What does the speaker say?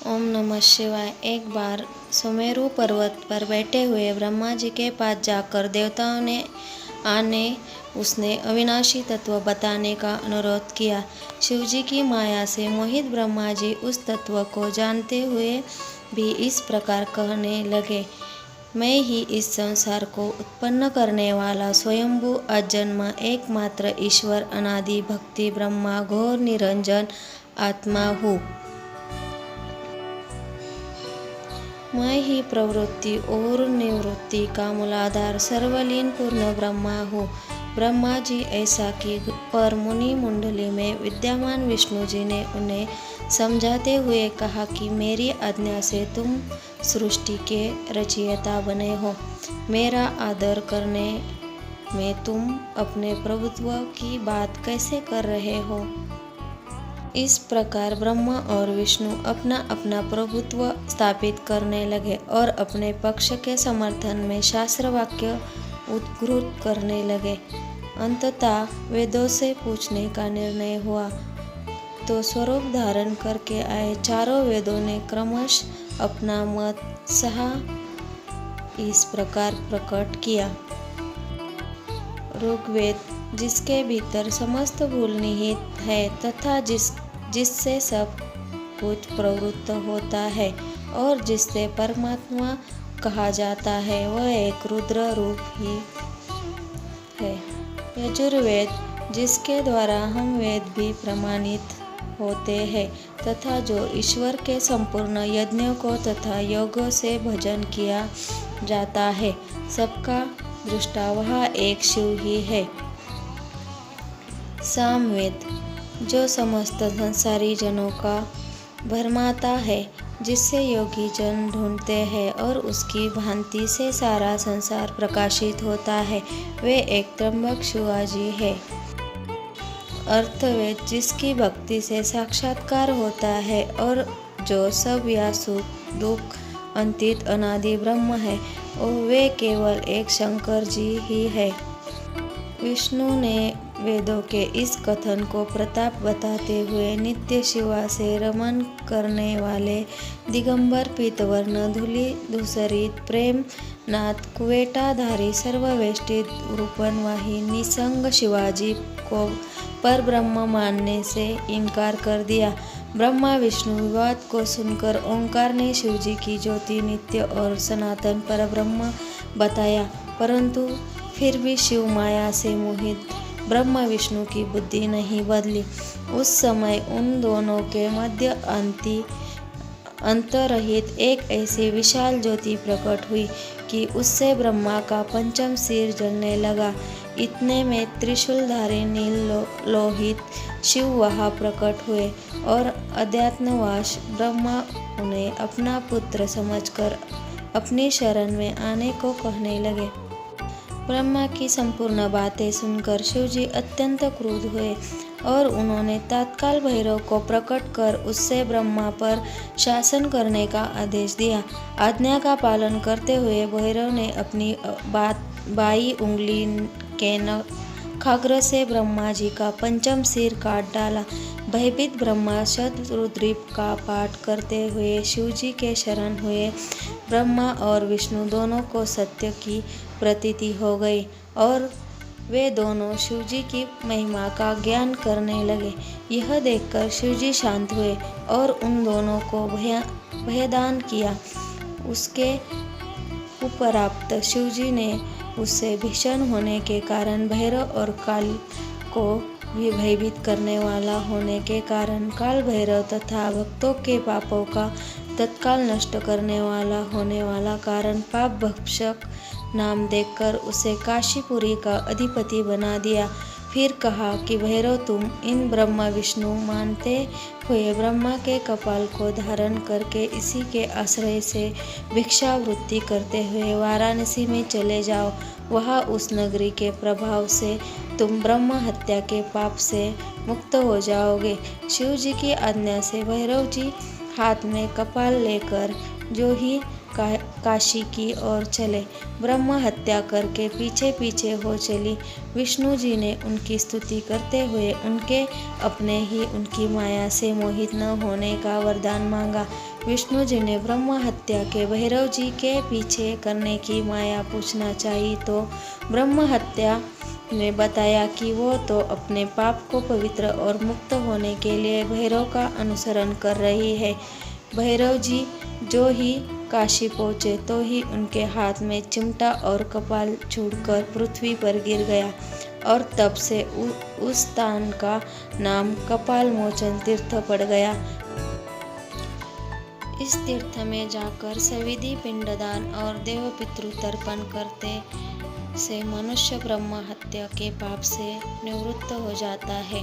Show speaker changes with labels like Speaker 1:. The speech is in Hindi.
Speaker 1: ओम नमः शिवाय। एक बार सुमेरु पर्वत पर बैठे हुए ब्रह्मा जी के पास जाकर देवताओं ने आने उसने अविनाशी तत्व बताने का अनुरोध किया। शिवजी की माया से मोहित ब्रह्मा जी उस तत्व को जानते हुए भी इस प्रकार कहने लगे, मैं ही इस संसार को उत्पन्न करने वाला स्वयंभू अजन्मा एकमात्र ईश्वर अनादि भक्ति ब्रह्मा घोर निरंजन आत्मा हूँ। मैं ही प्रवृत्ति और निवृत्ति का मूलाधार सर्वलीन पूर्ण ब्रह्मा हूँ। ब्रह्मा जी ऐसा कि पर मुनि मंडली में विद्यमान विष्णु जी ने उन्हें समझाते हुए कहा कि मेरी आज्ञा से तुम सृष्टि के रचयिता बने हो। मेरा आदर करने में तुम अपने प्रभुत्व की बात कैसे कर रहे हो। इस प्रकार ब्रह्मा और विष्णु अपना अपना प्रभुत्व स्थापित करने लगे और अपने पक्ष के समर्थन में शास्त्र वाक्य उद्धृत करने लगे। अंततः वेदों से पूछने का निर्णय हुआ तो स्वरूप धारण करके आए चारों वेदों ने क्रमशः अपना मत इस प्रकार प्रकट किया। ऋग्वेद जिसके भीतर समस्त भूल निहित है तथा जिससे सब कुछ प्रवृत्त होता है और जिससे परमात्मा कहा जाता है वह एक रुद्र रूप ही है। यजुर्वेद जिसके द्वारा हम वेद भी प्रमाणित होते हैं तथा जो ईश्वर के संपूर्ण यज्ञों को तथा योगों से भजन किया जाता है, सबका दृष्टा वह एक शिव ही है। सामवेद जो समस्त संसारी जनों का भरमाता है, जिससे योगी जन ढूंढते हैं और उसकी भांति से सारा संसार प्रकाशित होता है, वे एक त्र्यंबक शिवाजी है। अर्थवेद जिसकी भक्ति से साक्षात्कार होता है और जो सब या सुख दुख अंतित अनादि ब्रह्म है, और वे केवल एक शंकर जी ही है। विष्णु ने वेदों के इस कथन को प्रताप बताते हुए नित्य शिवा से रमन करने वाले दिगंबर पीतवर्ण धूलि धूसरित प्रेम नाथ कुवेटाधारी सर्ववेष्टित रूपनवाही निसंग शिवाजी को पर ब्रह्म मानने से इनकार कर दिया। ब्रह्मा विष्णु विवाद को सुनकर ओंकार ने शिवजी की ज्योति नित्य और सनातन पर ब्रह्म बताया, परंतु फिर भी शिव माया से मोहित ब्रह्मा विष्णु की बुद्धि नहीं बदली। उस समय उन दोनों के मध्य अंतरहित एक ऐसी विशाल ज्योति प्रकट हुई कि उससे ब्रह्मा का पंचम सिर जलने लगा। इतने में त्रिशूलधारी नील लोहित शिव वहाँ प्रकट हुए और अध्यात्मवास ब्रह्मा उन्हें अपना पुत्र समझकर अपनी शरण में आने को कहने लगे। ब्रह्मा की संपूर्ण बातें सुनकर शिवजी अत्यंत क्रुद्ध हुए और उन्होंने तत्काल भैरव को प्रकट कर उससे ब्रह्मा पर शासन करने का आदेश दिया। आज्ञा का पालन करते हुए भैरव ने अपनी बाई उंगली के नखाग्र से ब्रह्मा जी का पंचम सिर काट डाला। भयभीत ब्रह्मा शतरुद्रीप का पाठ करते हुए शिवजी के शरण हुए। ब्रह्मा और विष्णु दोनों को सत्य की प्रतीति हो गई और वे दोनों शिवजी की महिमा का ज्ञान करने लगे। यह देखकर शिवजी शांत हुए और उन दोनों को भयदान किया। उसके उपराप्त शिवजी ने उससे भीषण होने के कारण भैरव और काल को भी भयभीत करने वाला होने के कारण काल भैरव तथा भक्तों के पापों का तत्काल नष्ट करने वाला होने वाला कारण पाप भक्षक नाम देकर उसे काशीपुरी का अधिपति बना दिया। फिर कहा कि भैरव तुम इन ब्रह्मा विष्णु मानते हुए ब्रह्मा के कपाल को धारण करके इसी के आश्रय से भिक्षावृत्ति करते हुए वाराणसी में चले जाओ। वहाँ उस नगरी के प्रभाव से तुम ब्रह्म हत्या के पाप से मुक्त हो जाओगे। शिव जी की आज्ञा से भैरव जी हाथ में कपाल लेकर जो ही काशी की ओर चले। ब्रह्म हत्या करके पीछे पीछे हो चली। विष्णु जी ने उनकी स्तुति करते हुए उनके अपने ही उनकी माया से मोहित न होने का वरदान मांगा। विष्णु जी ने ब्रह्म हत्या के भैरव जी के पीछे करने की माया पूछना चाहिए तो ब्रह्म हत्या ने बताया कि वो तो अपने पाप को पवित्र और मुक्त होने के लिए भैरव का अनुसरण कर रही है। भैरव जी जो ही काशी पहुँचे तो ही उनके हाथ में चिमटा और कपाल छूटकर पृथ्वी पर गिर गया और तब से उस स्थान का नाम कपाल मोचन तीर्थ पड़ गया। इस तीर्थ में जाकर सविधि पिंडदान और देव पितृ तर्पण करते से मनुष्य ब्रह्म हत्या के पाप से निवृत्त हो जाता है।